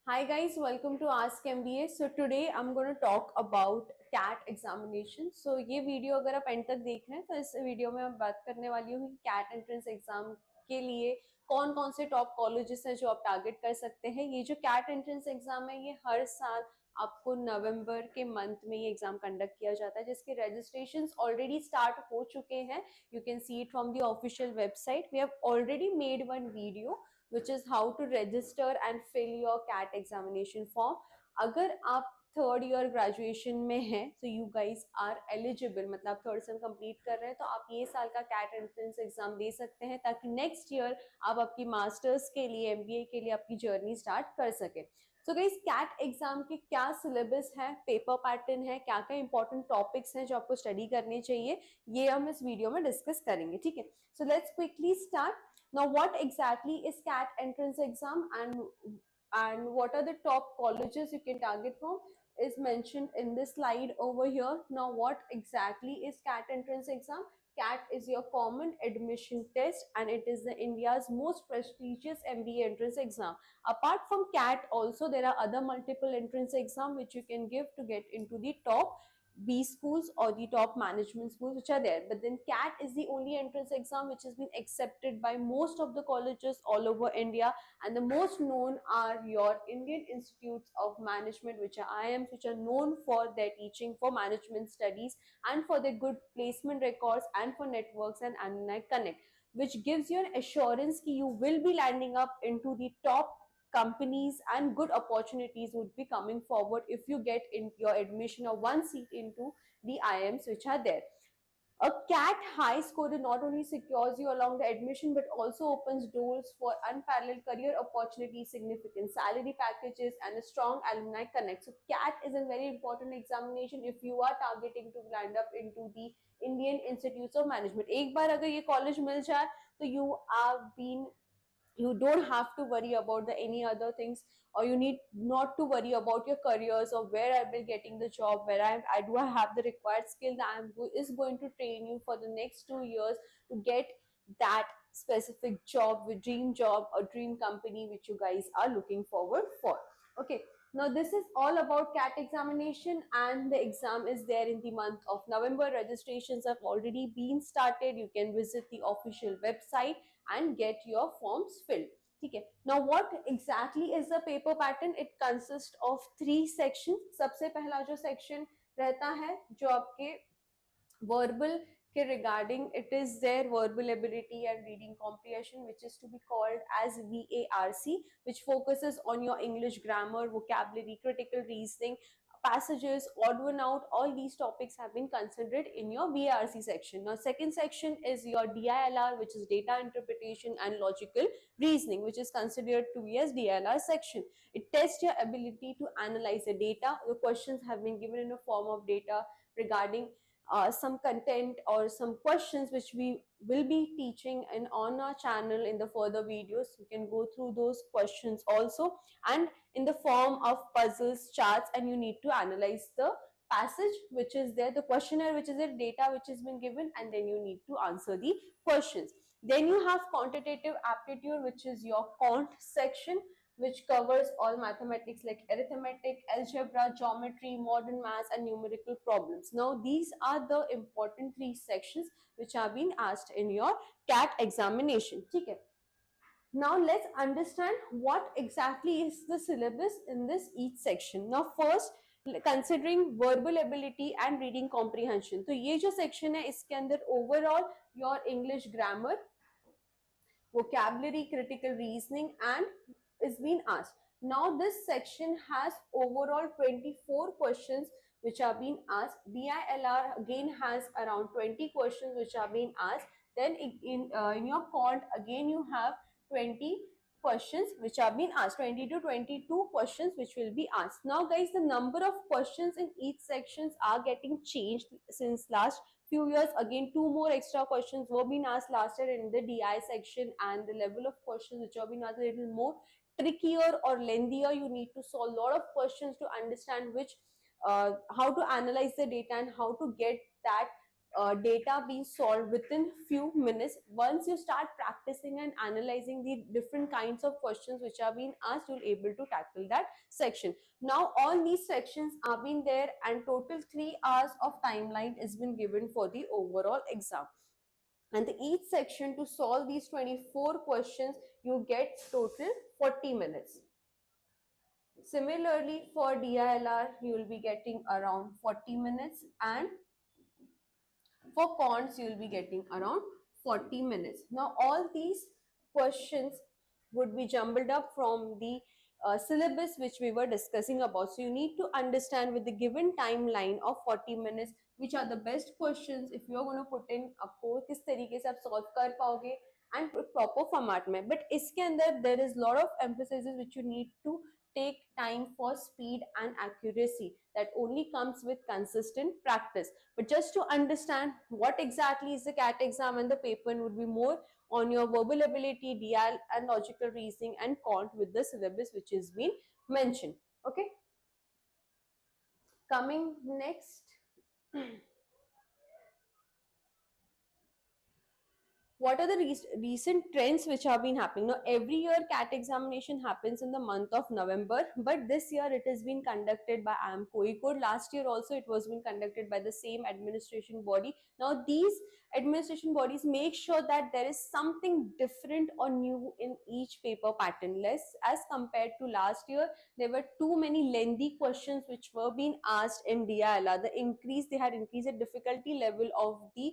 Hi guys, welcome to Ask MBA. So today I'm going to talk about CAT examination. So ये video अगर आप and तक देख रहे हैं तो इस वीडियो में मैं बात करने वाली हूँ कि कैट एंट्रेंस एग्जाम के लिए कौन कौन से टॉप कॉलेजेस हैं जो आप टारगेट कर सकते हैं। ये जो कैट एंट्रेंस एग्जाम है ये हर साल आपको नवंबर के मंथ में ये एग्जाम कंडक्ट किया जाता है, जिसके रजिस्ट्रेशंस ऑलरेडी स्टार्ट हो चुके हैं. You can see it from the official website. We have already made one video which is how to register and fill your CAT examination form. अगर आप थर्ड ईयर ग्रेजुएशन में हैं तो you guys are eligible, मतलब third same complete कर रहे हैं तो आप ये साल का कैट एंट्रेंस एग्जाम दे सकते हैं ताकि नेक्स्ट ईयर आप आपकी मास्टर्स के लिए एमबीए के लिए आपकी जर्नी स्टार्ट कर सके. सो गाइज कैट एग्जाम के क्या सिलेबस है, पेपर पैटर्न है, क्या क्या इंपॉर्टेंट टॉपिक्स हैं जो आपको स्टडी करने चाहिए, ये हम इस वीडियो में डिस्कस करेंगे. ठीक है, so let's quickly start. Now, what exactly is CAT entrance exam and what are the top colleges you can target from is mentioned in this slide over here. Now, what exactly is CAT entrance exam? CAT is your common admission test and it is the India's most prestigious MBA entrance exam. Apart from CAT, also there are other multiple entrance exam which you can give to get into the top B schools or the top management schools which are there. But then CAT is the only entrance exam which has been accepted by most of the colleges all over India, and the most known are your Indian Institutes of Management, which are IIMs, which are known for their teaching for management studies and for their good placement records and for networks and alumni connect, which gives you an assurance that you will be landing up into the top companies and good opportunities would be coming forward if you get in your admission or one seat into the IIMs which are there. A CAT high score not only secures you along the admission but also opens doors for unparalleled career opportunities, significant salary packages, and a strong alumni connect. So CAT is a very important examination if you are targeting to land up into the Indian Institutes of Management. एक बार अगर ये college मिल जाए तो you have been, you don't have to worry about the any other things, or you need not to worry about your careers or where I will getting the job, where I do I have the required skill that is going to train you for the next 2 years to get that specific job, with dream job or dream company which you guys are looking forward for. Okay, now this is all about CAT examination and the exam is there in the month of November. Registrations have already been started. You can visit the official website and get your forms filled. ठीक है. Now what exactly is the paper pattern? It consists of 3 sections. सबसे पहला जो section रहता है जो आपके verbal के regarding, it is their verbal ability and reading comprehension, which is to be called as VARC, which focuses on your English grammar, vocabulary, critical reasoning, passages, odd one out. All these topics have been considered in your VARC section. Now second section is your DILR, which is data interpretation and logical reasoning, which is considered to be as DILR section. It tests your ability to analyze the data. The questions have been given in a form of data regarding some content or some questions which we will be teaching in on our channel in the further videos. You can go through those questions also, and in the form of puzzles, charts, and you need to analyze the passage which is there, the questionnaire which is there, data which has been given, and then you need to answer the questions. Then you have quantitative aptitude, which is your quant section, which covers all mathematics like arithmetic, algebra, geometry, modern maths, and numerical problems. Now, these are the important 3 sections which are being asked in your CAT examination. Okay. Now, let's understand what exactly is the syllabus in this each section. Now, first, considering verbal ability and reading comprehension. तो ये जो section है इसके अंदर overall your English grammar, vocabulary, critical reasoning, and is being asked. Now this section has overall 24 questions which are being asked. DILR again has around 20 questions which are being asked. Then in your quant again you have 20 questions which are being asked, 20 to 22 questions which will be asked. Now guys, the number of questions in each sections are getting changed since last few years. Again, 2 more extra questions were being asked last year in the DI section, and the level of questions which are being asked a little more trickier or lengthier. You need to solve a lot of questions to understand which how to analyze the data and how to get that data being solved within few minutes. Once you start practicing and analyzing the different kinds of questions which are being asked, you'll able to tackle that section. Now all these sections are being there, and total 3 hours of timeline is been given for the overall exam. And each section, to solve these 24 questions, you get total 40 minutes. Similarly, for DILR, you will be getting around 40 minutes, and for cons, you will be getting around 40 minutes. Now, all these questions would be jumbled up from the syllabus which we were discussing about. So, you need to understand with the given timeline of 40 minutes, which are the best questions if you are going to put in आपको किस तरीके से आप solve कर पाओगे and proper format में. But इसके अंदर there is lot of emphasis which you need to take time for speed and accuracy that only comes with consistent practice. But just to understand what exactly is the CAT exam, and the paper would be more on your verbal ability, DL and logical reasoning, and cont with the syllabus which is being mentioned. Okay. Coming next. What are the recent trends which have been happening? Now, every year CAT examination happens in the month of November, but this year it has been conducted by IIM Kozhikode. Last year also it was being conducted by the same administration body. Now, these administration bodies make sure that there is something different or new in each paper pattern. Less as compared to last year, there were too many lengthy questions which were being asked in DILR. They had increased the difficulty level of the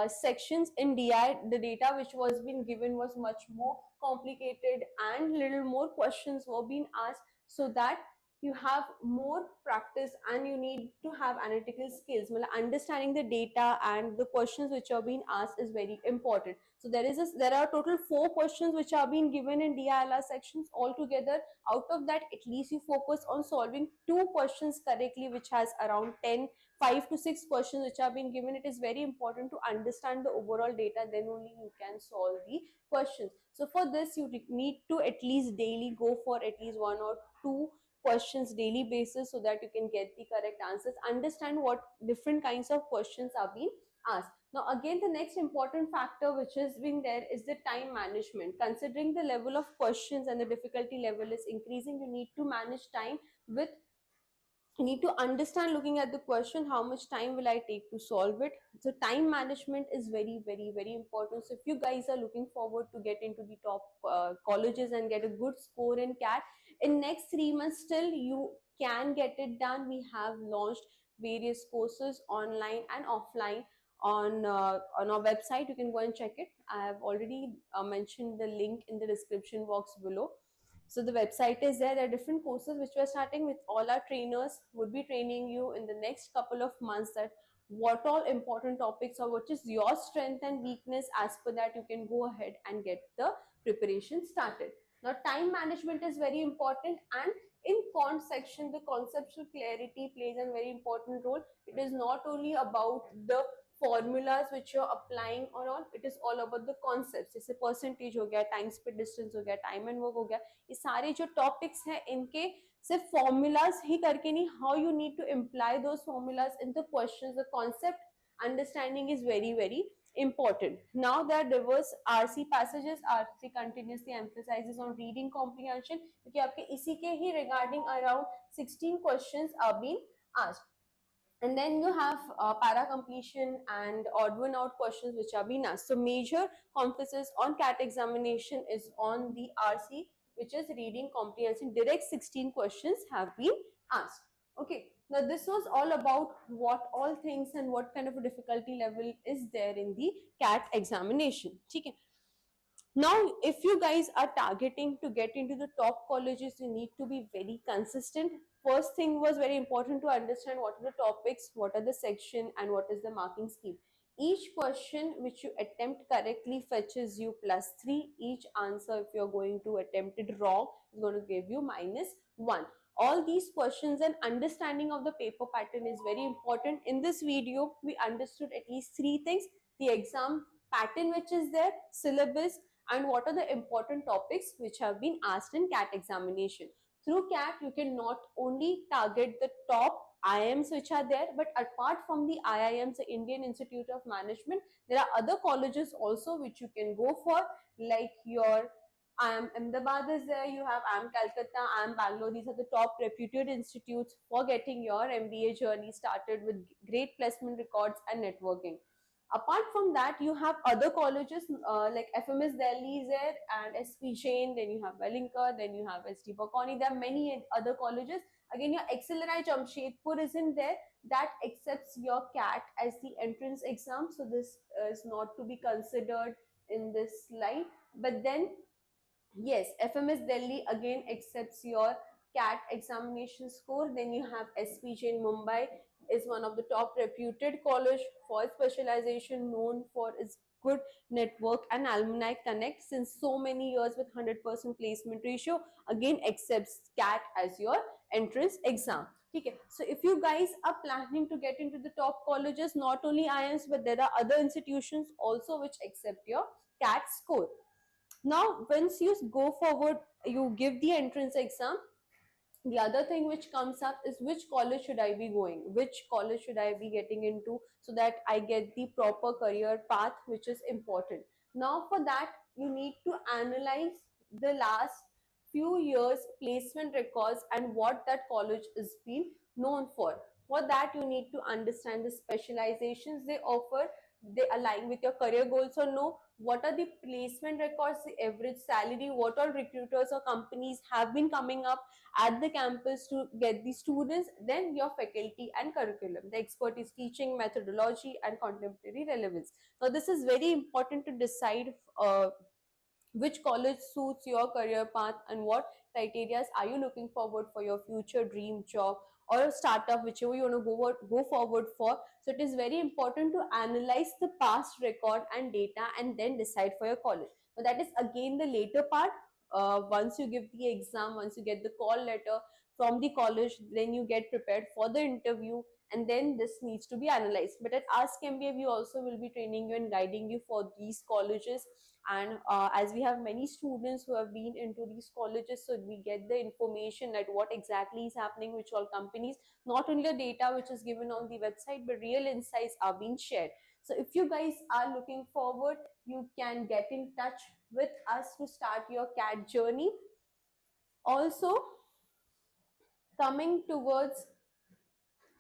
sections in DI. The data which was being given was much more complicated, and little more questions were being asked, so that you have more practice and you need to have analytical skills. Understanding the data and the questions which are being asked is very important. So there are total 4 questions which are being given in DILR sections altogether. Out of that, at least you focus on solving 2 questions correctly, which has around 5 to 6 questions which have been given. It is very important to understand the overall data, then only you can solve the questions. So for this, you need to at least daily go for at least 1 or 2 questions daily basis, so that you can get the correct answers. Understand what different kinds of questions are being asked. Now again, the next important factor which has been there is the time management. Considering the level of questions and the difficulty level is increasing, you need to manage time with, you need to understand, looking at the question, how much time will I take to solve it. So time management is very important. So if you guys are looking forward to get into the top colleges and get a good score in CAT in next 3 months, still you can get it done. We have launched various courses online and offline on our website. You can go and check it. I have already mentioned the link in the description box below. So the website is there. There are different courses which we are starting with. All our trainers would be training you in the next couple of months that what all important topics or what is your strength and weakness. As per that, you can go ahead and get the preparation started. Now, time management is very important, and in cont section, the conceptual clarity plays a very important role. It is not only about the formulas which you're applying or all, it is all about the concepts. जैसे percentage हो गया, time speed distance हो गया, time and work हो गया, ये सारे जो टॉपिक्स हैं इनके सिर्फ फॉर्मूलाज ही करके नहीं, how you need to employ those formulas in the questions. The concept understanding is very important. Now there are diverse RC passages. RC continuously emphasizes on reading comprehension, क्योंकि आपके इसी के ही regarding around 16 questions are being asked. And then you have para completion and odd one out questions which are being asked. So major emphasis on CAT examination is on the RC, which is reading comprehension. Direct 16 questions have been asked. Okay, now this was all about what all things and what kind of a difficulty level is there in the CAT examination. Okay. Now, if you guys are targeting to get into the top colleges, you need to be very consistent. First thing was very important to understand what are the topics, what are the section, and what is the marking scheme. Each question which you attempt correctly fetches you +3. Each answer, if you're going to attempt it wrong, is going to give you -1. All these questions and understanding of the paper pattern is very important. In this video, we understood at least 3 things: the exam pattern which is there, syllabus, and what are the important topics which have been asked in CAT examination. Through CAT, you can not only target the top IIMs which are there, but apart from the IIMs, the Indian Institute of Management, there are other colleges also which you can go for, like your IIM Ahmedabad is there, you have IIM Calcutta, IIM Bangalore. These are the top reputed institutes for getting your MBA journey started with great placement records and networking. Apart from that, you have other colleges like FMS Delhi is there and SP Jain, then you have Wellinger, then you have SD Bocconi. There are many other colleges. Again, your XLRI Jamshedpur is in there, that accepts your CAT as the entrance exam. So this is not to be considered in this slide. But then, yes, FMS Delhi again accepts your CAT examination score. Then you have SPJ in Mumbai, is one of the top reputed college for specialization, known for its good network and alumni connect since so many years with 100% placement ratio. Again accepts CAT as your entrance exam. Okay, so if you guys are planning to get into the top colleges, not only IIMs but there are other institutions also which accept your CAT score. Now once you go forward, you give the entrance exam, the other thing which comes up is which college should I be going, which college should I be getting into, so that I get the proper career path, which is important. Now for that, you need to analyze the last few years placement records and what that college is being known for that you need to understand the specializations they offer, they align with your career goals or no, what are the placement records, the average salary, what all recruiters or companies have been coming up at the campus to get the students, then your faculty and curriculum, the expertise, teaching methodology and contemporary relevance. Now this is very important to decide which college suits your career path and what criteria are you looking forward for your future dream job or a startup, whichever you want to go forward for. So it is very important to analyze the past record and data and then decide for your college. Now that is again the later part. Once you give the exam, once you get the call letter from the college, then you get prepared for the interview, and then this needs to be analyzed. But at Ask MBA, we also will be training you and guiding you for these colleges. And as we have many students who have been into these colleges, so we get the information that what exactly is happening, which all companies, not only the data which is given on the website, but real insights are being shared. So if you guys are looking forward, you can get in touch with us to start your CAT journey. Also, coming towards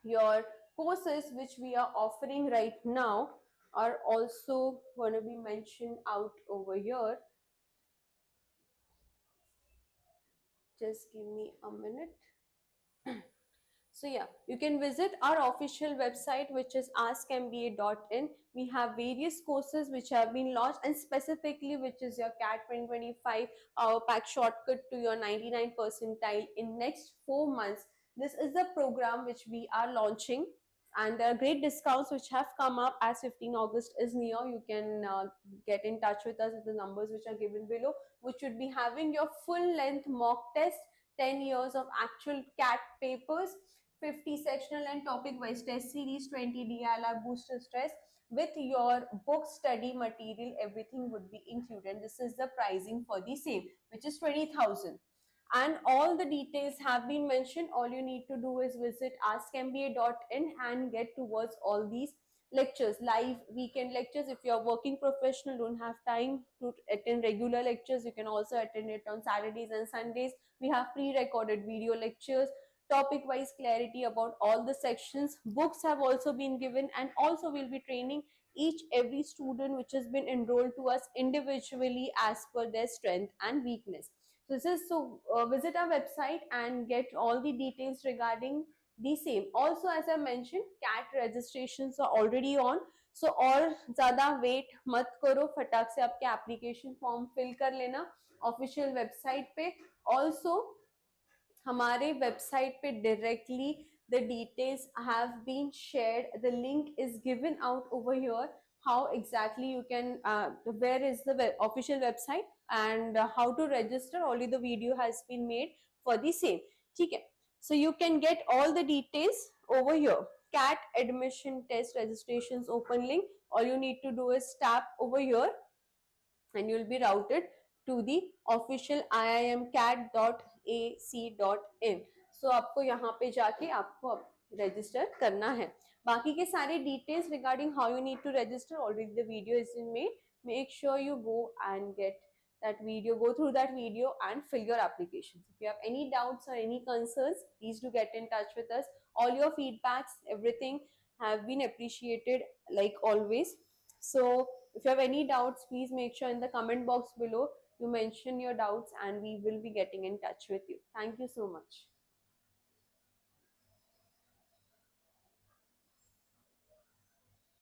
your courses which we are offering right now are also going to be mentioned out over here. Just give me a minute. So yeah, you can visit our official website, which is askmba.in. We have various courses which have been launched, and specifically which is your CAT 2025 Power Pack shortcut to your 99 percentile in next 4 months. This is the program which we are launching, and there are great discounts which have come up as 15 August is near. You can get in touch with us at the numbers which are given below, which would be having your full length mock test, 10 years of actual CAT papers, 50 sectional and topic wise test series, 20 DLR booster stress with your book study material, everything would be included. This is the pricing for the same, which is 20,000. And all the details have been mentioned. All you need to do is visit askmba.in and get towards all these lectures, live weekend lectures. If you're a working professional, don't have time to attend regular lectures, you can also attend it on Saturdays and Sundays. We have pre-recorded video lectures, topic wise clarity about all the sections, books have also been given, and also we'll be training each every student which has been enrolled to us individually as per their strength and weakness. So this is visit our website and get all the details regarding the same. Also, as I mentioned, CAT registrations are already on. So और ज़्यादा wait मत करो, फटाक से आपके application form fill कर लेना official website पे. Also, हमारे website पे directly the details have been shared. The link is given out over here. How exactly you can, where is the official website and how to register. Only the video has been made for the same. Okay, so you can get all the details over here. CAT admission test registrations open link. All you need to do is tap over here and you'll be routed to the official iimcat.ac.in. So आपको यहाँ पे जाके आपको register करना है। बाकी के सारे details regarding how you need to register, already the video is in में, make sure you go and get that video, go through that video and fill your applications. If you have any doubts or any concerns, please do get in touch with us. All your feedbacks, everything have been appreciated like always. So if you have any doubts, please make sure in the comment box below you mention your doubts and we will be getting in touch with you. Thank you so much.